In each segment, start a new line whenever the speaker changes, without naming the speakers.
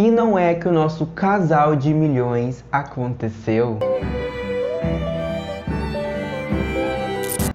E não é que o nosso casal de milhões aconteceu?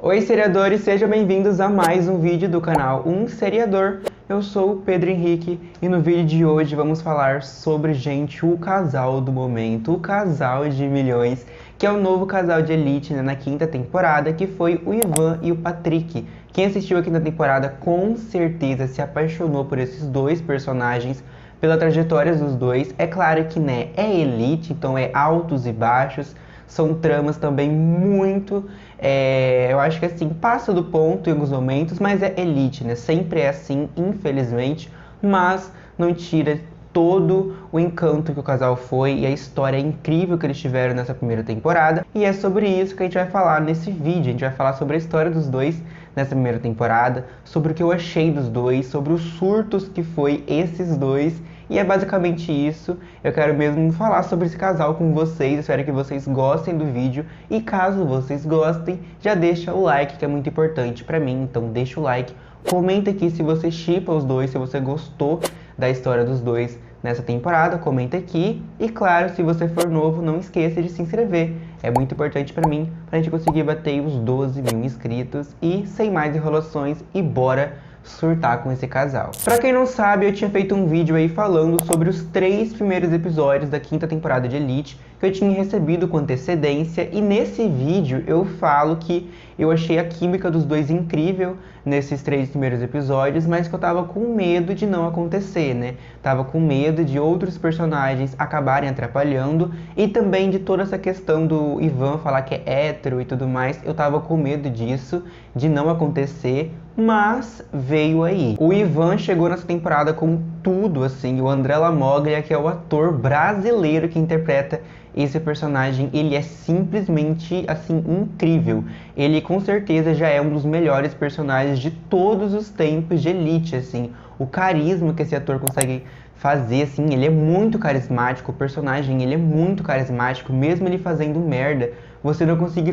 Oi, seriadores, sejam bem-vindos a mais um vídeo do canal Um Seriador. Eu sou o Pedro Henrique e no vídeo de hoje vamos falar sobre, gente, o casal do momento, o casal de milhões, que é o novo casal de elite, né, na quinta temporada, que foi o Ivan e o Patrick. Quem assistiu a quinta temporada com certeza se apaixonou por esses dois personagens, pela trajetória dos dois. É claro que, né, é elite, então é altos e baixos, são tramas também muito, eu acho que assim, passa do ponto em alguns momentos, mas é elite, né, sempre é assim, infelizmente, mas não tira todo o encanto que o casal foi e a história incrível que eles tiveram nessa primeira temporada. E é sobre isso que a gente vai falar nesse vídeo. A gente vai falar sobre a história dos dois nessa primeira temporada, sobre o que eu achei dos dois, sobre os surtos que foi esses dois. E é basicamente isso. Eu quero mesmo falar sobre esse casal com vocês. Espero que vocês gostem do vídeo. E caso vocês gostem, já deixa o like, que é muito importante pra mim. Então deixa o like. Comenta aqui se você shippa os dois, se você gostou da história dos dois nessa temporada. Comenta aqui. E claro, se você for novo, não esqueça de se inscrever. É muito importante pra mim, pra gente conseguir bater os 12 mil inscritos. E sem mais enrolações, e bora surtar com esse casal. Pra quem não sabe, eu tinha feito um vídeo aí falando sobre os 3 primeiros episódios da quinta temporada de Elite, que eu tinha recebido com antecedência, e nesse vídeo eu falo que eu achei a química dos dois incrível nesses 3 primeiros episódios, mas que eu tava com medo de não acontecer, né? Tava com medo de outros personagens acabarem atrapalhando, e também de toda essa questão do Ivan falar que é hétero e tudo mais. Eu tava com medo disso, de não acontecer, mas veio aí. O Ivan chegou nessa temporada com tudo, assim. O André Lamoglia, que é o ator brasileiro que interpreta esse personagem, ele é simplesmente, assim, incrível. Ele com certeza já é um dos melhores personagens de todos os tempos de Elite, assim. O carisma que esse ator consegue fazer, assim, ele é muito carismático. O personagem, ele é muito carismático, mesmo ele fazendo merda. Você não consegue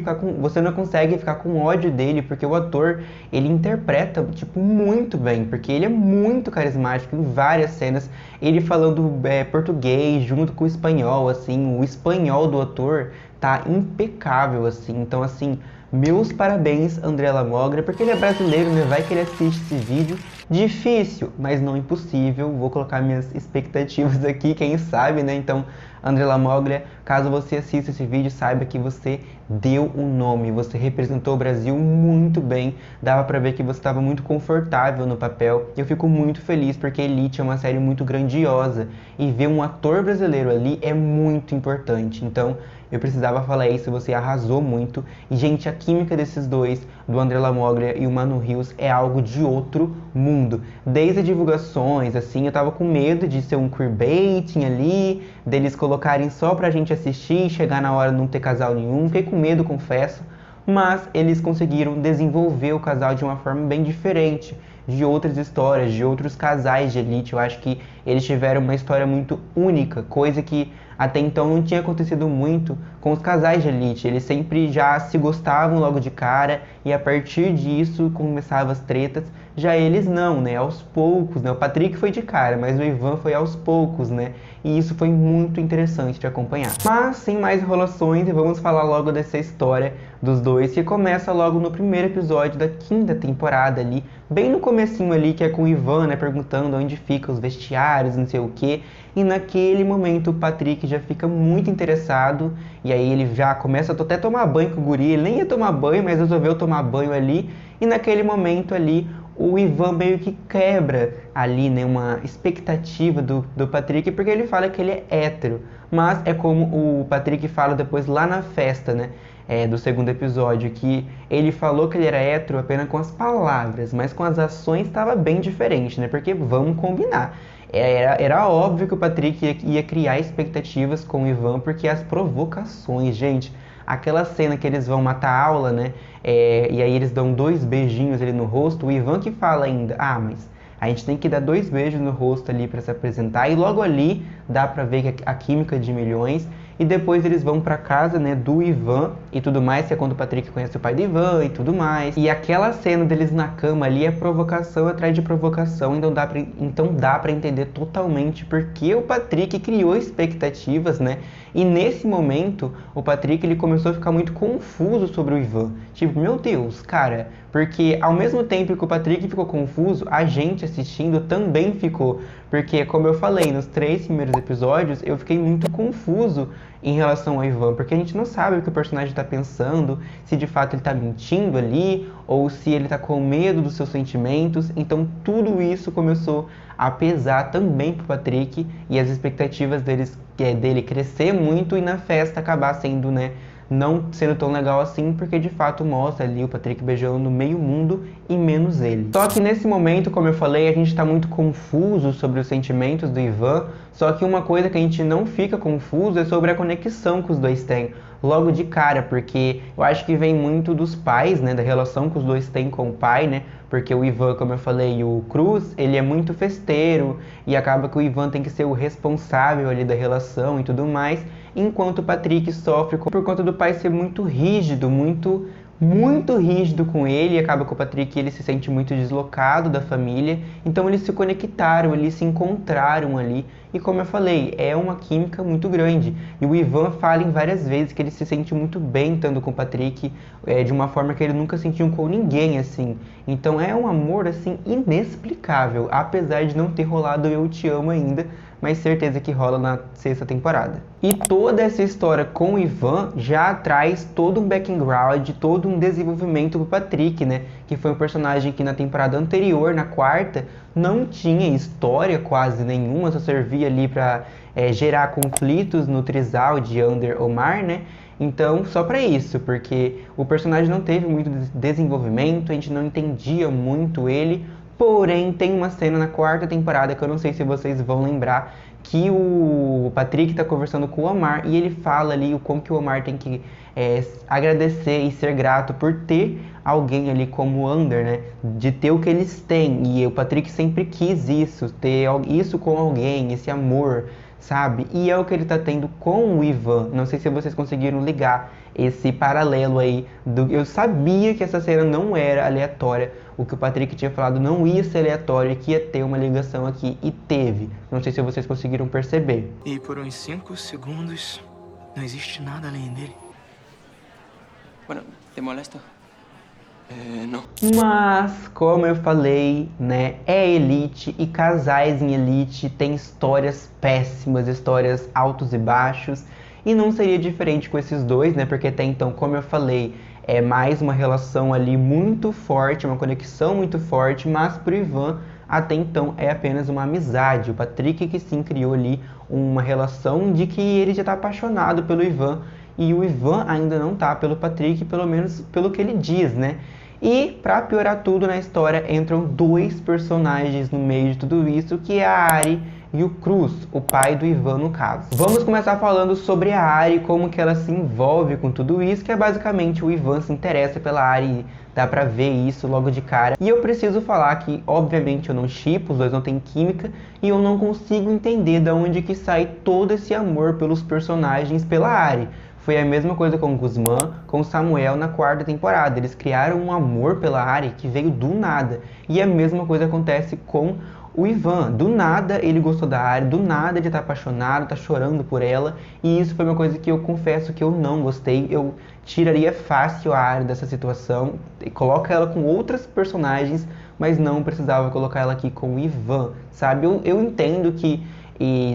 ficar com ódio dele, porque o ator, ele interpreta, tipo, muito bem, porque ele é muito carismático em várias cenas. Ele falando português junto com o espanhol, assim, o espanhol do ator tá impecável, assim. Então, assim, meus parabéns, André Lamoglia, porque ele é brasileiro, né? Vai que ele assiste esse vídeo. Difícil, mas não impossível. Vou colocar minhas expectativas aqui, quem sabe, né? Então, André Lamoglia, caso você assista esse vídeo, saiba que você deu um nome, você representou o Brasil muito bem, dava pra ver que você estava muito confortável no papel. Eu fico muito feliz porque Elite é uma série muito grandiosa e ver um ator brasileiro ali é muito importante. Então, eu precisava falar isso, você arrasou muito. E, gente, a química desses dois, do André Lamoglia e o Manu Rios, é algo de outro mundo. Desde as divulgações, assim, eu tava com medo de ser um queerbaiting ali, deles colocarem só pra gente assistir e chegar na hora não ter casal nenhum. Fiquei com medo, confesso. Mas eles conseguiram desenvolver o casal de uma forma bem diferente de outras histórias, de outros casais de Elite. Eu acho que eles tiveram uma história muito única, coisa que até então não tinha acontecido muito com os casais de Elite. Eles sempre já se gostavam logo de cara e a partir disso começavam as tretas. Já eles não, né? Aos poucos, né? O Patrick foi de cara, mas o Ivan foi aos poucos, né? E isso foi muito interessante de acompanhar. Mas, sem mais enrolações, vamos falar logo dessa história dos dois, que começa logo no primeiro episódio da quinta temporada ali, bem no comecinho ali, que é com o Ivan, né? Perguntando onde ficam os vestiários, não sei o quê. E naquele momento o Patrick já fica muito interessado, e aí ele já começa a até tomar banho com o guri. Ele nem ia tomar banho, mas resolveu tomar banho ali. E naquele momento ali, o Ivan meio que quebra ali, né, uma expectativa do Patrick, porque ele fala que ele é hétero. Mas é como o Patrick fala depois lá na festa, né, do segundo episódio, que ele falou que ele era hétero apenas com as palavras, mas com as ações estava bem diferente, né, porque vamos combinar. Era óbvio que o Patrick ia criar expectativas com o Ivan, porque as provocações, gente, aquela cena que eles vão matar a aula, né? E aí eles dão 2 beijinhos ali no rosto. O Ivan que fala ainda, mas a gente tem que dar 2 beijos no rosto ali pra se apresentar. E logo ali dá pra ver que a química de milhões. e depois eles vão pra casa, né, do Ivan e tudo mais, que é quando o Patrick conhece o pai do Ivan e tudo mais. E aquela cena deles na cama ali é provocação atrás de provocação, então dá pra entender totalmente porque o Patrick criou expectativas, né? E nesse momento, o Patrick ele começou a ficar muito confuso sobre o Ivan. Tipo, meu Deus, cara, porque ao mesmo tempo que o Patrick ficou confuso, a gente assistindo também ficou. Porque, como eu falei, nos 3 primeiros episódios, eu fiquei muito confuso em relação ao Ivan, porque a gente não sabe o que o personagem está pensando, se de fato ele está mentindo ali, ou se ele está com medo dos seus sentimentos. Então tudo isso começou a pesar também pro Patrick e as expectativas dele crescer muito e na festa acabar sendo, né, não sendo tão legal assim, porque de fato mostra ali o Patrick beijando meio mundo e menos ele. Só que nesse momento, como eu falei, a gente tá muito confuso sobre os sentimentos do Ivan, só que uma coisa que a gente não fica confuso é sobre a conexão que os dois têm logo de cara, porque eu acho que vem muito dos pais, né, da relação que os dois têm com o pai, né, porque o Ivan, como eu falei, o Cruz, ele é muito festeiro e acaba que o Ivan tem que ser o responsável ali da relação e tudo mais, enquanto o Patrick sofre por conta do pai ser muito rígido, muito rígido com ele, e acaba que o Patrick ele se sente muito deslocado da família, então eles se conectaram, eles se encontraram ali, e como eu falei, é uma química muito grande, e o Ivan fala em várias vezes que ele se sente muito bem estando com o Patrick, de uma forma que ele nunca sentiu com ninguém, assim, então é um amor, assim, inexplicável, apesar de não ter rolado Eu Te Amo ainda, mas certeza que rola na 6ª temporada. E toda essa história com o Ivan já traz todo um background, todo um desenvolvimento pro Patrick, né? Que foi um personagem que na temporada anterior, na 4ª, não tinha história quase nenhuma, só servia ali pra gerar conflitos no trisal de Ander Omar, né? Então, só pra isso, porque o personagem não teve muito desenvolvimento, a gente não entendia muito ele. Porém, tem uma cena na 4ª temporada que eu não sei se vocês vão lembrar, que o Patrick tá conversando com o Omar e ele fala ali o como que o Omar tem que agradecer e ser grato por ter alguém ali como o Ander, né? De ter o que eles têm. E o Patrick sempre quis isso, ter isso com alguém, esse amor, sabe? E é o que ele tá tendo com o Ivan. Não sei se vocês conseguiram ligar esse paralelo aí. Eu sabia que essa cena não era aleatória. O que o Patrick tinha falado não ia ser aleatório, que ia ter uma ligação aqui. E teve. Não sei se vocês conseguiram perceber.
E por uns 5 segundos, não existe nada além dele.
Bueno, ¿te molesta? Não.
Mas, como eu falei, né, é Elite e casais em Elite têm histórias péssimas, histórias altos e baixos, e não seria diferente com esses dois, né, porque até então, como eu falei, é mais uma relação ali muito forte, uma conexão muito forte, mas pro Ivan, até então, é apenas uma amizade. O Patrick que sim criou ali uma relação de que ele já tá apaixonado pelo Ivan, e o Ivan ainda não tá pelo Patrick, pelo menos pelo que ele diz, né? E, pra piorar tudo na história, entram 2 personagens no meio de tudo isso, que é a Ari e o Cruz, o pai do Ivan no caso. Vamos começar falando sobre a Ari, como que ela se envolve com tudo isso, que é basicamente o Ivan se interessa pela Ari, dá pra ver isso logo de cara. E eu preciso falar que, obviamente, eu não shippo, os dois não têm química, e eu não consigo entender de onde que sai todo esse amor pelos personagens pela Ari. Foi a mesma coisa com o Guzmán, com o Samuel na 4ª temporada. Eles criaram um amor pela Ari que veio do nada. E a mesma coisa acontece com o Ivan. Do nada ele gostou da Ari, do nada ele tá apaixonado, tá chorando por ela. E isso foi uma coisa que eu confesso que eu não gostei. Eu tiraria fácil a Ari dessa situação, e coloca ela com outras personagens, mas não precisava colocar ela aqui com o Ivan, sabe? Eu entendo que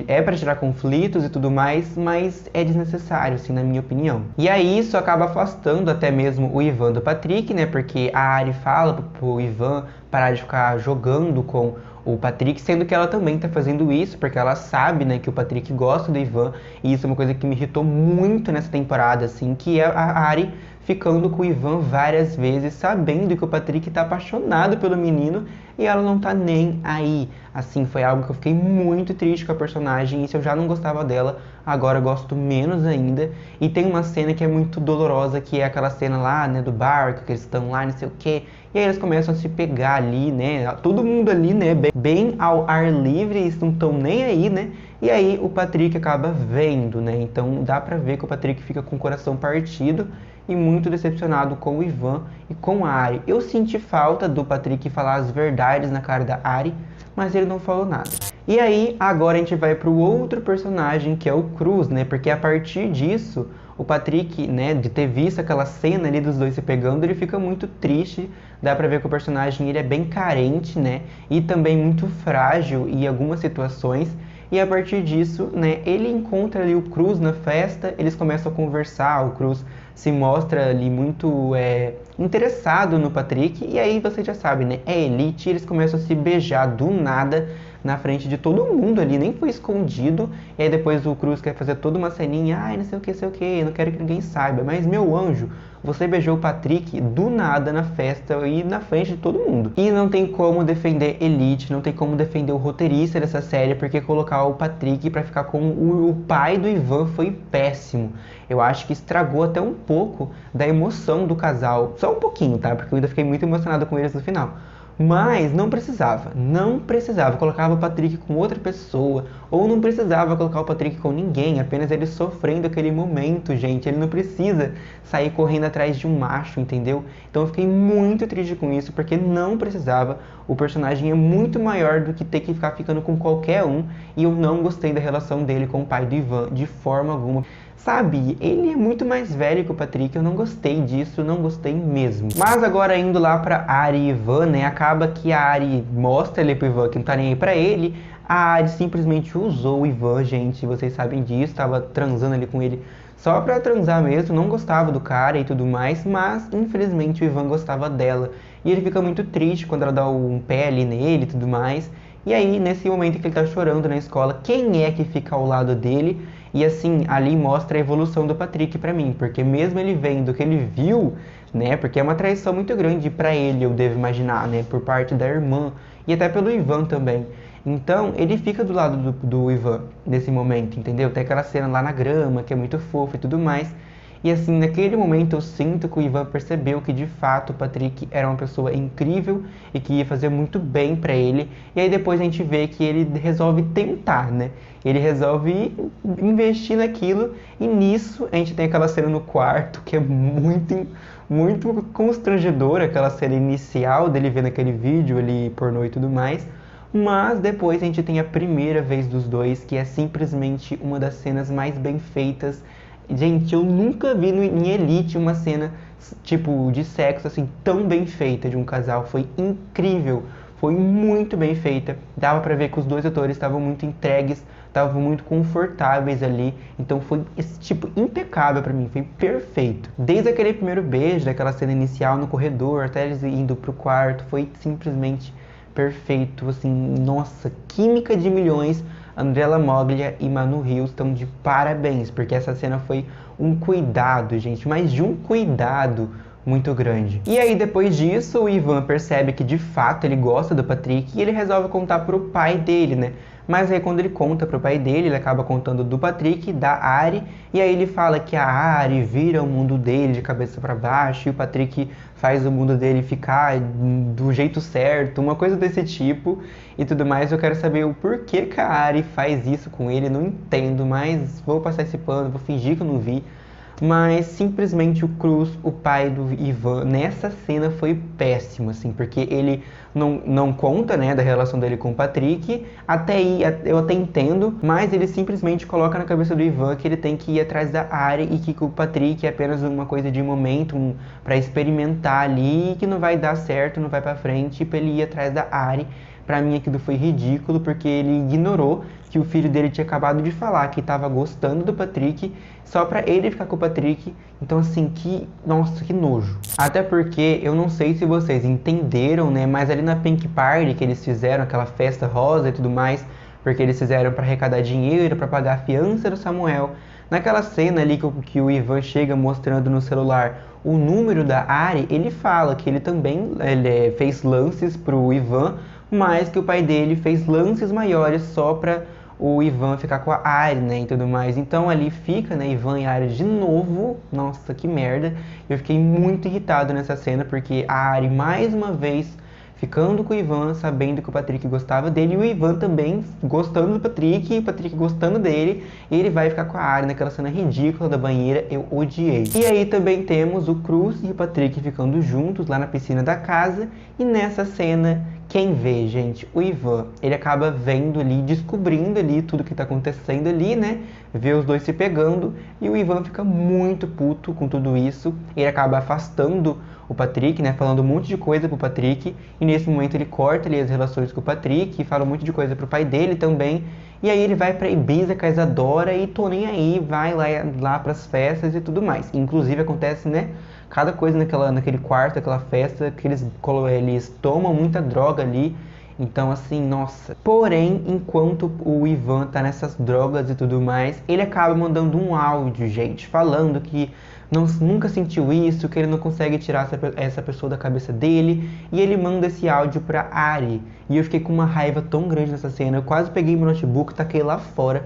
é para tirar conflitos e tudo mais, mas é desnecessário, assim, na minha opinião. E aí isso acaba afastando até mesmo o Ivan do Patrick, né? Porque a Ari fala pro Ivan parar de ficar jogando com o Patrick, sendo que ela também tá fazendo isso, porque ela sabe, né, que o Patrick gosta do Ivan, e isso é uma coisa que me irritou muito nessa temporada, assim, que é a Ari ficando com o Ivan várias vezes, sabendo que o Patrick tá apaixonado pelo menino, e ela não tá nem aí. Assim, foi algo que eu fiquei muito triste com a personagem, e se eu já não gostava dela, agora eu gosto menos ainda. E tem uma cena que é muito dolorosa, que é aquela cena lá, né, do barco, que eles estão lá, não sei o quê, e aí eles começam a se pegar ali, né, todo mundo ali, né, bem bem ao ar livre, eles não estão nem aí, né? E aí o Patrick acaba vendo, né? Então dá pra ver que o Patrick fica com o coração partido e muito decepcionado com o Ivan e com a Ari. Eu senti falta do Patrick falar as verdades na cara da Ari, mas ele não falou nada. E aí, agora a gente vai pro outro personagem, que é o Cruz, né? Porque a partir disso, o Patrick, né, de ter visto aquela cena ali dos dois se pegando, ele fica muito triste. Dá pra ver que o personagem ele é bem carente, né? E também muito frágil em algumas situações. E a partir disso, né, ele encontra ali o Cruz na festa, eles começam a conversar, o Cruz se mostra ali muito interessado no Patrick, e aí você já sabe, né, é elite, eles começam a se beijar do nada na frente de todo mundo ali, nem foi escondido, e aí depois o Cruz quer fazer toda uma ceninha, ai, não sei o que, não quero que ninguém saiba, mas meu anjo, você beijou o Patrick do nada na festa e na frente de todo mundo. E não tem como defender Elite, não tem como defender o roteirista dessa série, porque colocar o Patrick pra ficar com o pai do Ivan foi péssimo. Eu acho que estragou até um pouco da emoção do casal. Só um pouquinho, tá? Porque eu ainda fiquei muito emocionado com eles no final. Mas não precisava, colocava o Patrick com outra pessoa, ou não precisava colocar o Patrick com ninguém, apenas ele sofrendo aquele momento, gente, ele não precisa sair correndo atrás de um macho, entendeu? Então eu fiquei muito triste com isso, porque não precisava, o personagem é muito maior do que ter que ficar ficando com qualquer um, e eu não gostei da relação dele com o pai do Ivan, de forma alguma. Sabe, ele é muito mais velho que o Patrick, eu não gostei disso, não gostei mesmo. Mas agora indo lá pra Ari e Ivan, né, acaba que a Ari mostra ali pro Ivan que não tá nem aí pra ele, a Ari simplesmente usou o Ivan, gente, vocês sabem disso, tava transando ali com ele só pra transar mesmo, não gostava do cara e tudo mais, mas infelizmente o Ivan gostava dela. E ele fica muito triste quando ela dá um pé ali nele e tudo mais. E aí, nesse momento que ele tá chorando na escola, quem é que fica ao lado dele? E assim, ali mostra a evolução do Patrick pra mim, porque mesmo ele vendo o que ele viu, né, porque é uma traição muito grande pra ele, eu devo imaginar, né, por parte da irmã e até pelo Ivan também. Então, ele fica do lado do Ivan nesse momento, entendeu? Tem aquela cena lá na grama, que é muito fofa e tudo mais. E assim, naquele momento eu sinto que o Ivan percebeu que de fato o Patrick era uma pessoa incrível e que ia fazer muito bem pra ele. E aí depois a gente vê que ele resolve tentar, né? Ele resolve investir naquilo e nisso a gente tem aquela cena no quarto que é muito constrangedora, aquela cena inicial dele vendo aquele vídeo ali pornô e tudo mais. Mas depois a gente tem a primeira vez dos dois, que é simplesmente uma das cenas mais bem feitas. Gente, eu nunca vi em Elite uma cena, tipo, de sexo, assim, tão bem feita de um casal. Foi incrível, foi muito bem feita. Dava pra ver que os dois atores estavam muito entregues, estavam muito confortáveis ali. Então foi, tipo, impecável pra mim, foi perfeito. Desde aquele primeiro beijo, daquela cena inicial no corredor, até eles indo pro quarto, foi simplesmente perfeito, assim, nossa, química de milhões. Andrella Moglia e Manu Rios estão de parabéns, porque essa cena foi um cuidado, gente, mas de um cuidado muito grande. E aí, depois disso, o Ivan percebe que de fato ele gosta do Patrick e ele resolve contar pro pai dele, né? Mas aí quando ele conta pro pai dele, ele acaba contando do Patrick, da Ari, e aí ele fala que a Ari vira o mundo dele de cabeça para baixo, e o Patrick faz o mundo dele ficar do jeito certo, uma coisa desse tipo, e tudo mais. Eu quero saber o porquê que a Ari faz isso com ele, não entendo, mas vou passar esse pano, vou fingir que eu não vi. Mas simplesmente o Cruz, o pai do Ivan, nessa cena foi péssimo, assim, porque ele não conta, né, da relação dele com o Patrick, até aí eu até entendo, mas ele simplesmente coloca na cabeça do Ivan que ele tem que ir atrás da Ari e que o Patrick é apenas uma coisa de momento, pra experimentar ali, que não vai dar certo, não vai pra frente, pra ele ir atrás da Ari. Pra mim aquilo foi ridículo, porque ele ignorou que o filho dele tinha acabado de falar que estava gostando do Patrick, só pra ele ficar com o Patrick. Então assim, nossa, que nojo. Até porque, eu não sei se vocês entenderam, né, mas ali na Pink Party que eles fizeram, aquela festa rosa e tudo mais, porque eles fizeram pra arrecadar dinheiro, pra pagar a fiança do Samuel. Naquela cena ali que o Ivan chega mostrando no celular o número da Ari, ele fala que ele também fez lances pro Ivan, mas que o pai dele fez lances maiores só pra o Ivan ficar com a Ari, né, e tudo mais. Então ali fica, né, Ivan e Ari de novo. Nossa, que merda. Eu fiquei muito irritado nessa cena, porque a Ari mais uma vez ficando com o Ivan, sabendo que o Patrick gostava dele, e o Ivan também gostando do Patrick, e o Patrick gostando dele, e ele vai ficar com a Ari naquela cena ridícula da banheira, eu odiei. E aí também temos o Cruz e o Patrick ficando juntos lá na piscina da casa, e nessa cena, quem vê, gente? O Ivan, ele acaba vendo ali, descobrindo ali tudo que tá acontecendo ali, né? Vê os dois se pegando, e o Ivan fica muito puto com tudo isso, ele acaba afastando o Patrick, né, falando um monte de coisa pro Patrick, e nesse momento ele corta ali as relações com o Patrick, e fala um monte de coisa pro pai dele também, e aí ele vai pra Ibiza com a Isadora, e tô nem aí, vai lá pras festas e tudo mais. Inclusive acontece, né, cada coisa naquele quarto, naquela festa, que eles tomam muita droga ali, então assim, nossa. Porém, enquanto o Ivan tá nessas drogas e tudo mais, ele acaba mandando um áudio, gente, falando que nunca sentiu isso, que ele não consegue tirar essa pessoa da cabeça dele, e ele manda esse áudio pra Ari. E eu fiquei com uma raiva tão grande nessa cena, eu quase peguei meu notebook, taquei lá fora.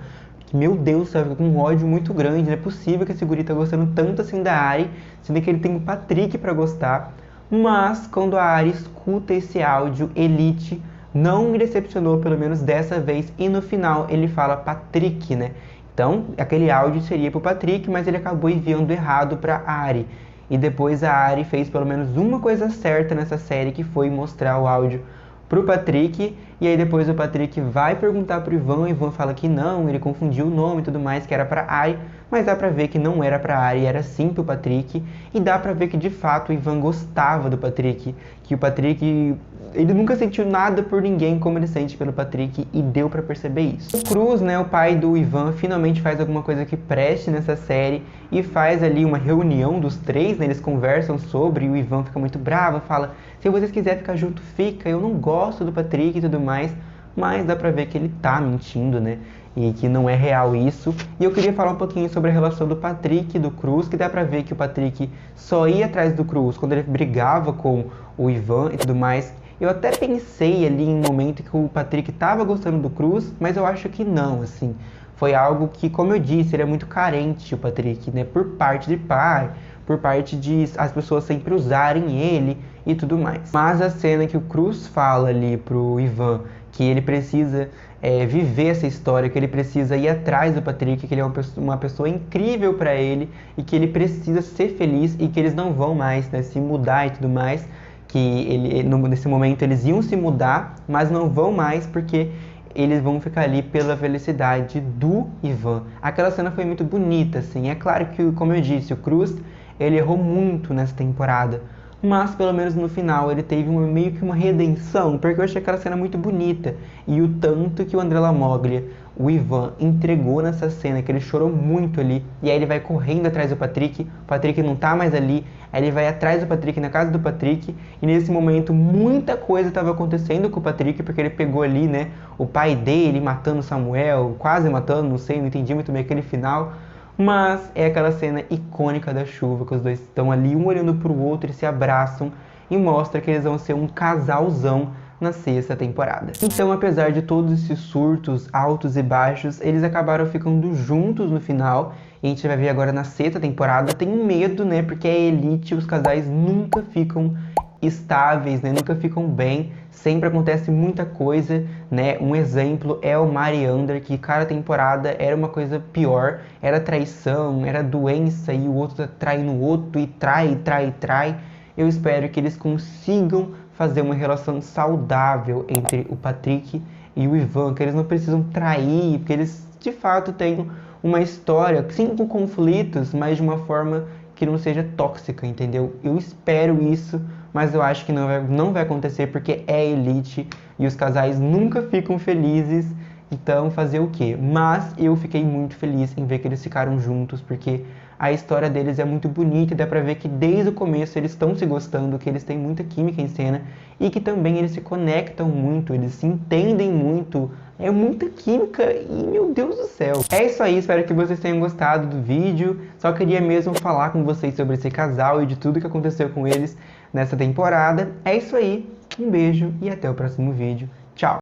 Meu Deus do céu, eu fico com um ódio muito grande, não é possível que esse guri tá gostando tanto assim da Ari, sendo que ele tem o Patrick pra gostar. Mas, quando a Ari escuta esse áudio, Elite não me decepcionou, pelo menos dessa vez, e no final ele fala Patrick, né? Então, aquele áudio seria pro Patrick, mas ele acabou enviando errado pra Ari. E depois a Ari fez pelo menos uma coisa certa nessa série, que foi mostrar o áudio pro Patrick, e aí depois o Patrick vai perguntar pro Ivan, o Ivan fala que não, ele confundiu o nome e tudo mais, que era pra Ari, mas dá pra ver que não era pra Ari, era sim pro Patrick, e dá pra ver que de fato o Ivan gostava do Patrick, que o Patrick, ele nunca sentiu nada por ninguém como ele sente pelo Patrick, e deu pra perceber isso. O Cruz, né, o pai do Ivan, finalmente faz alguma coisa que preste nessa série, e faz ali uma reunião dos três, né, eles conversam sobre, e o Ivan fica muito bravo, fala, se vocês quiserem ficar junto, fica, eu não gosto do Patrick e tudo mais, mas dá pra ver que ele tá mentindo, né, e que não é real isso. E eu queria falar um pouquinho sobre a relação do Patrick e do Cruz, que dá pra ver que o Patrick só ia atrás do Cruz quando ele brigava com o Ivan e tudo mais. Eu até pensei ali em um momento que o Patrick tava gostando do Cruz, mas eu acho que não, assim. Foi algo que, como eu disse, ele é muito carente, o Patrick, né, por parte de pai, por parte de as pessoas sempre usarem ele e tudo mais. Mas a cena que o Cruz fala ali pro Ivan, que ele precisa viver essa história, que ele precisa ir atrás do Patrick, que ele é uma pessoa incrível pra ele, e que ele precisa ser feliz, e que eles não vão mais, né, se mudar e tudo mais, que nesse momento eles iam se mudar, mas não vão mais porque eles vão ficar ali pela felicidade do Ivan. Aquela cena foi muito bonita, assim. É claro que, como eu disse, o Cruz, ele errou muito nessa temporada, mas pelo menos no final ele teve meio que uma redenção, porque eu achei aquela cena muito bonita. E o tanto que o André Lamoglia, o Ivan, entregou nessa cena, que ele chorou muito ali, e aí ele vai correndo atrás do Patrick, o Patrick não tá mais ali, aí ele vai atrás do Patrick, na casa do Patrick, e nesse momento muita coisa estava acontecendo com o Patrick, porque ele pegou ali, né, o pai dele matando Samuel, quase matando, não sei, não entendi muito bem aquele final, mas é aquela cena icônica da chuva, que os dois estão ali, um olhando pro outro, eles se abraçam, e mostra que eles vão ser um casalzão na sexta temporada. Então, apesar de todos esses surtos altos e baixos, eles acabaram ficando juntos no final, e a gente vai ver agora na sexta temporada. Tenho medo, né, porque a Elite, os casais nunca ficam estáveis, né, nunca ficam bem, sempre acontece muita coisa, né, um exemplo é o Mariander, que cada temporada era uma coisa pior, era traição, era doença, e o outro tá traindo o outro, e trai. Eu espero que eles consigam fazer uma relação saudável entre o Patrick e o Ivan, que eles não precisam trair, porque eles de fato têm uma história, sim, com conflitos, mas de uma forma que não seja tóxica, entendeu? Eu espero isso, mas eu acho que não vai acontecer, porque é Elite e os casais nunca ficam felizes, então fazer o quê? Mas eu fiquei muito feliz em ver que eles ficaram juntos, porque a história deles é muito bonita e dá pra ver que desde o começo eles estão se gostando, que eles têm muita química em cena e que também eles se conectam muito, eles se entendem muito, é muita química e meu Deus do céu. É isso aí, espero que vocês tenham gostado do vídeo, só queria mesmo falar com vocês sobre esse casal e de tudo que aconteceu com eles nessa temporada. É isso aí, um beijo e até o próximo vídeo. Tchau!